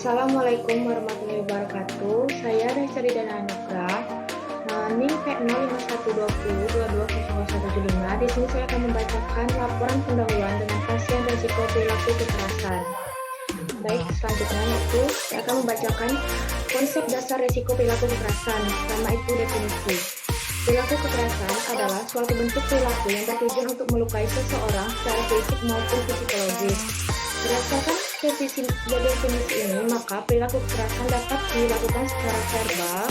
Assalamualaikum warahmatullahi wabarakatuh. Saya Reza Ridana Anugrah, NIM P0512022000175. Di sini saya akan membacakan laporan pendahuluan dengan pasien risiko perilaku kekerasan. Baik, selanjutnya yaitu saya akan membacakan konsep dasar risiko perilaku kekerasan. Pertama itu definisi. Perilaku kekerasan adalah suatu bentuk perilaku yang bertujuan untuk melukai seseorang secara fisik maupun psikologis. Berdasarkan definisi ini, maka perilaku kekerasan dapat dilakukan secara verbal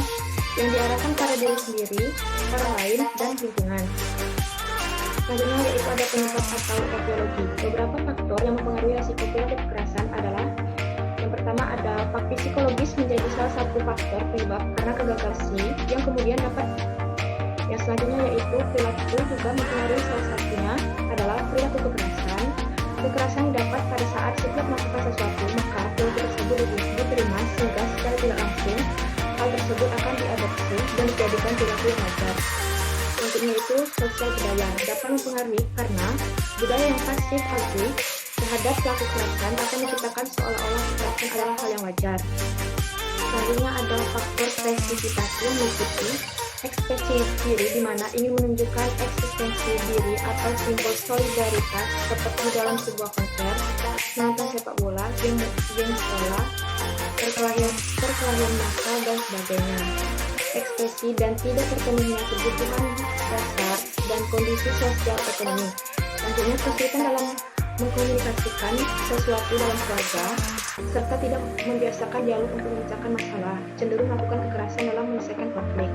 yang diarahkan pada diri sendiri, orang lain, dan lingkungan. Selanjutnya yaitu ada penyebab atau etiologi. Beberapa faktor yang mempengaruhi risiko perilaku kekerasan adalah yang pertama ada faktor psikologis menjadi salah satu faktor penyebab karena kegagalan yang kemudian dapat. Yang selanjutnya yaitu perilaku juga mempengaruhi, salah satunya adalah perilaku kekerasan. Kekerasan dapat pada saat setiap melakukan sesuatu, maka perilaku tersebut diterima sehingga secara tidak langsung hal tersebut akan diadopsi dan dijadikan perilaku yang wajar. Selanjutnya itu sosial budaya dapat mempengaruhi karena budaya yang pasif agresi terhadap pelaku kekerasan akan menciptakan seolah-olah kekerasan adalah hal yang wajar. Selanjutnya ada faktor spesifikasi yang meliputi ekspresi diri di mana ingin menunjukkan eksistensi diri atau simbol solidaritas seperti dalam sebuah konser, nonton sepak bola, game sekolah, perkelahian massal dan sebagainya. Ekspresi dan tidak terpenuhnya kebutuhan dasar dan kondisi sosial ekonomi. Selanjutnya kesulitan dalam mengkomunikasikan sesuatu dalam keluarga serta tidak membiasakan dialog untuk memecahkan masalah, cenderung melakukan kekerasan dalam menyelesaikan konflik.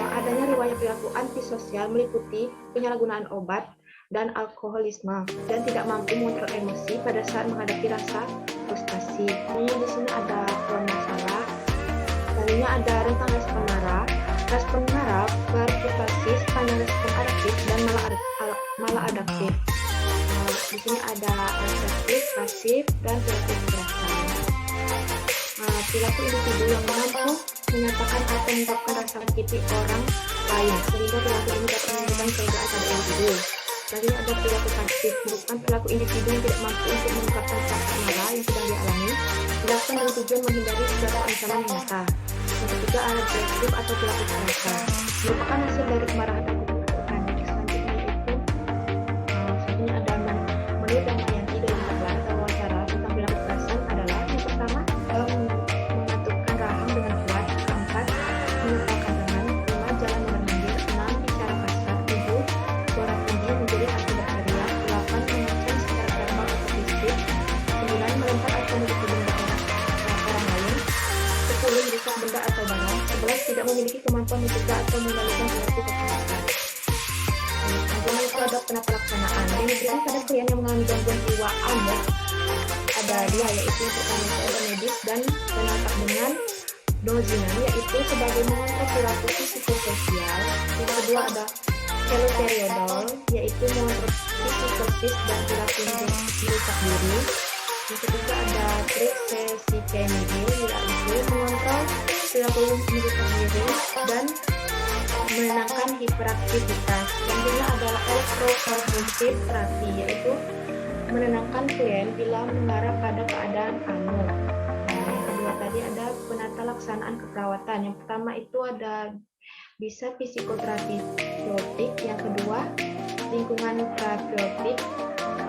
Adanya riwayat perilaku antisosial meliputi penyalahgunaan obat dan alkoholisme dan tidak mampu mengontrol emosi pada saat menghadapi rasa frustasi. Ini di sini ada masalah. Selanjutnya ada rentang respon marah. Respon marah berfluktuasi sepanjang respon adaptif dan maladaptif. Di sini ada adaptif, pasif, dan perilaku kekerasan. Perilaku individu yang mampu menyatakan atau mengungkapkan rasa menyakiti orang lain sehingga perilaku ini dapat menunjukkan keadaan pada individu. Selanjutnya ada perilaku pasif, merupakan perilaku individu yang tidak mampu untuk mengungkapkan perasaan marah yang sedang dialami, dilakukan dengan tujuan menghindari suatu ancaman yang nyata. Yang ketiga ada agresif atau perilaku kekerasan, merupakan hasil dari kemarahan dan ketakutan. Selanjutnya yaitu selanjutnya ada menurut dan Yanti dalam iklan atau wawancara tentang perilaku kekerasan adalah yang pertama mengaturkan rahang dengan kuat, keempat menempelkan tangan, lima jalan menyindir, enam bicara kasar, tujuh suara tinggi menjerit atau berteriak, delapan mengancam secara verbal atau fisik, sembilan melempar atau memukul benda orang lain, 10 merusak benda atau barang, 11 tidak memiliki kemampuan mencegah atau mengendalikan perilaku kekerasan. Selanjutnya itu ada penata laksanaan yang diberikan pada klien yang mengalami gangguan jiwa amok. Ada dia yaitu yang pertama itu ada medis dan penatak dengan dozina yaitu sebagai mengontrol perilaku psikososial. Yang kedua ada keloperiodol yaitu mengontrol psikosis dan perilaku merusak diri. Yang ketiga ada tripsesikenidil yaitu mengontrol perilaku merusak diri dan menenangkan hiperaktivitas. Selanjutnya adalah elektrokonvulsif terapi yaitu menenangkan klien bila mengarah pada keadaan anu. Yang kedua tadi ada penata laksanaan keperawatan. Yang pertama itu ada bisa psikoterapeutik, yang kedua lingkungan terapeutik,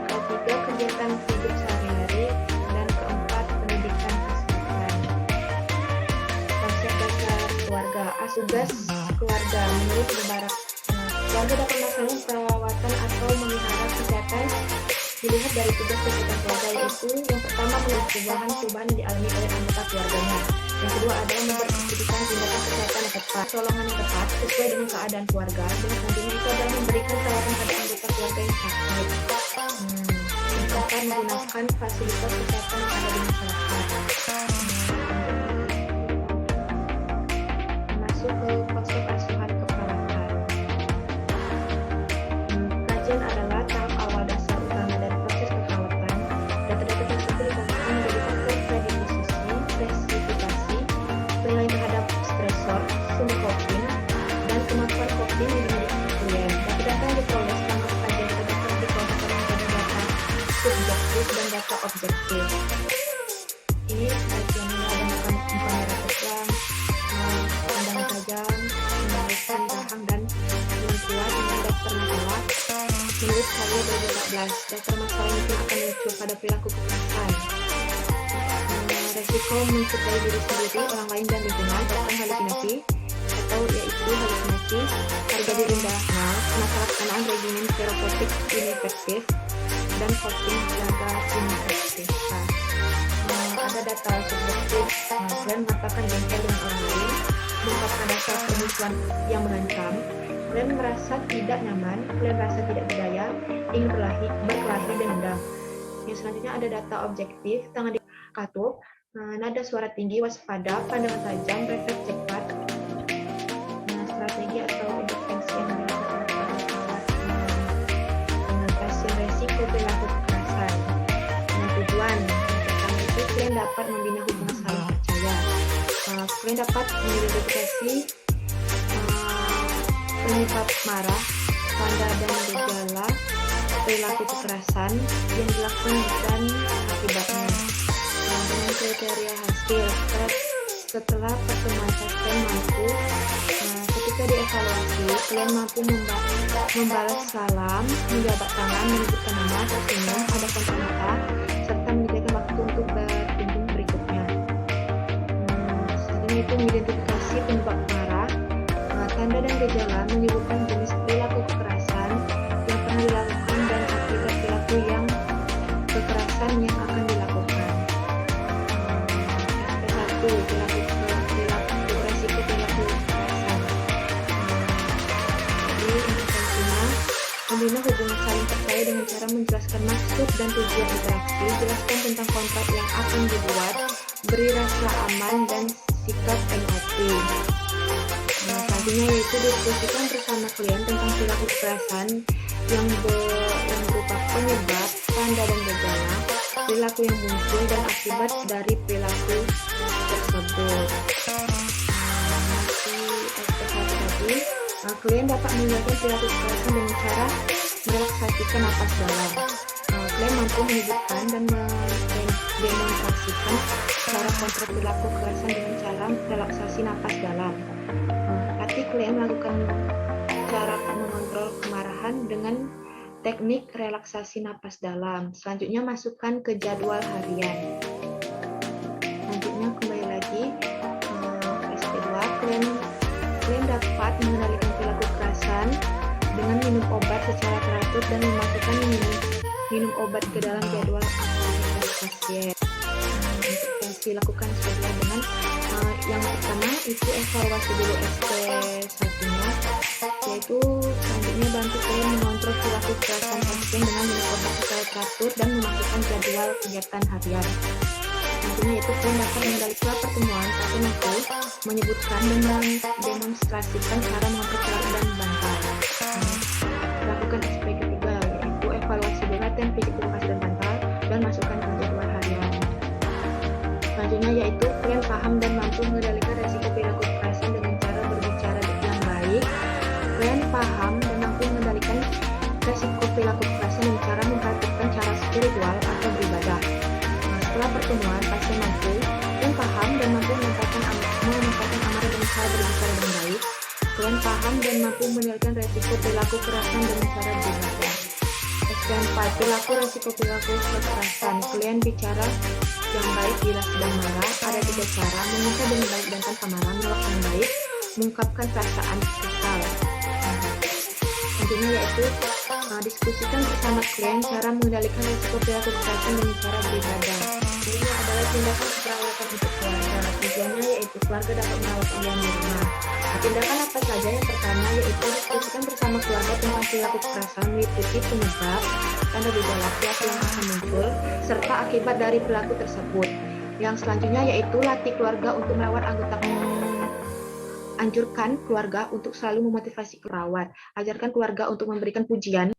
ketiga kegiatan hidup sehari-hari, dan keempat pendidikan kesehatan. Konsep dasar keluarga, asugas keluarga menurut Mubarak. Keluarga dapat melaksanakan perawatan atau memelihara kesehatan dilihat dari tugas kesehatan keluarga yaitu yang pertama melihat perubahan yang dialami oleh anggota keluarganya. Yang kedua adalah memberikan tindakan kesehatan yang tepat, pertolongan yang tepat sesuai dengan keadaan keluarga. Dan selanjutnya itu adalah memberikan perawatan pada anggota keluarga yang sakit. Yang keempat menggunakan fasilitas kesehatan yang ada di masyarakat. Masuk ke konsep asuhan keperawatan. Kajian adalah tahap awal dasar utama dari proses keperawatan. Data-data tersebut dikembangkan menjadi faktor predisposisi, spesifikasi, penilaian terhadap stresor, sumber kopling, dan kemampuan kopling yang dimiliki klien. Data-data yang diperoleh selama kajian dapat dikelompokkan menjadi data subjektif dan data objektif. Ini kajiannya Menurut Karya 2014, daftar masalah yang mungkin akan muncul pada perilaku kekerasan. Resiko mencintai diri sendiri, orang lain, dan lingkungan, bahkan halusinasi, atau yaitu halusinasi, harga diri rendah, penyalahgunaan regimen terapeutik inefektif, dan coping gagal inefektif. Ada data subjektif, kalian mengatakan jengkel dengan orang lain, mengungkapkan rasa permusuhan yang mengancam, kalian merasa tidak nyaman, kalian merasa tidak berdaya, ingin berkelahi dan dendam. Yang selanjutnya ada data objektif, tangan di katup, nada suara tinggi, waspada, pandangan tajam, refleks cepat, strategi atau intervensi yang dilakukan mengatasi resiko perilaku kekerasan. Tujuan pertama itu kalian dapat membina hubungan saling percaya. Kalian dapat mengidentifikasi penyebab marah, tanda dan gejala perilaku kekerasan yang dilakukan dan akibatnya. Dengan kriteria hasil, setelah pertemuan kalian mampu ketika dievaluasi, kalian mampu membalas salam, menjabat tangan, menyebutkan nama, tersenyum, ada kontak mata, serta menyediakan waktu untuk berkunjung berikutnya. Selanjutnya itu mengidentifikasi penyebab marah, tanda dan gejala menyebutkan jenis perilaku kekerasan yang pernah dilakukan dan akibat perilaku yang kekerasan yang akan dilakukan. SP1 perilaku resiko perilaku kekerasan. Jadi intervensinya membina hubungan saling percaya dengan cara menjelaskan maksud dan tujuan interaksi, jelaskan tentang kontrak yang akan dibuat, beri rasa aman dan sikap empati. Selanjutnya yaitu diskusikan bersama klien tentang perilaku kekerasan yang berupa penyebab, tanda dan gejala, perilaku yang muncul dan akibat dari perilaku tersebut. Klien dapat menjelaskan perilaku kekerasan dengan cara merelaksasikan napas dalam. Klien mampu menyebutkan dan mendemonstrasikan cara kontrol perilaku kekerasan dengan cara relaksasi napas dalam. Latih klien melakukan cara mengontrol kemarahan dengan teknik relaksasi napas dalam. Selanjutnya masukkan ke jadwal harian. Selanjutnya kembali lagi SP2, klien dapat mengendalikan perilaku kekerasan dengan minum obat secara teratur dan memasukkan minum obat ke dalam jadwal aktivitas pasien. Intervensi lakukan sesuai dengan yang pertama itu evaluasi dulu SP1-nya, yaitu selanjutnya bantu klien mengontrol perilaku kekerasan pasien dengan minum obat secara teratur dan memasukkan jadwal kegiatan harian. Selanjutnya itu klien dapat mengendalikan pertemuan pasien itu menyebutkan dan mendemonstrasikan cara mengontrol perilaku dan bantal. Lakukan SP ketiga yaitu evaluasi dulu latihan fisik edukasi dan bantal dan masukkan ke jadwal harian. Selanjutnya yaitu klien paham dan mampu mengendalikan resiko perilaku kekerasan dengan cara berbicara yang baik. Klien paham dan mampu mengendalikan resiko perilaku kekerasan dengan cara memperhatikan cara spiritual atau beribadah. Setelah pertemuan, pasien mampu dan paham dan mampu menempatkan amarah dengan cara berbicara dengan baik. Klien paham dan mampu mengendalikan resiko perilaku kekerasan dengan cara beribadah. SP4 perilaku resiko perilaku kekerasan. Klien bicara yang baik bila sedang marah. Ada 3 cara: meminta dengan baik dan tanpa marah, menolak dengan baik, mengungkapkan perasaan kesal. Selanjutnya yaitu diskusikan bersama klien cara mengendalikan resiko perilaku kekerasan dengan cara beribadah. Ini adalah tindakan perawatan untuk keluarga. Tujuannya yaitu keluarga dapat merawat klien di rumah. Tindakan apa saja? Yang pertama yaitu diskusikan bersama keluarga tentang perilaku kekerasan, meliputi penyebab, tanda gejala perilaku yang akan muncul, serta akibat dari perilaku tersebut. Yang selanjutnya yaitu latih keluarga untuk merawat anggota. Anjurkan keluarga untuk selalu memotivasi perawat. Ajarkan keluarga untuk memberikan pujian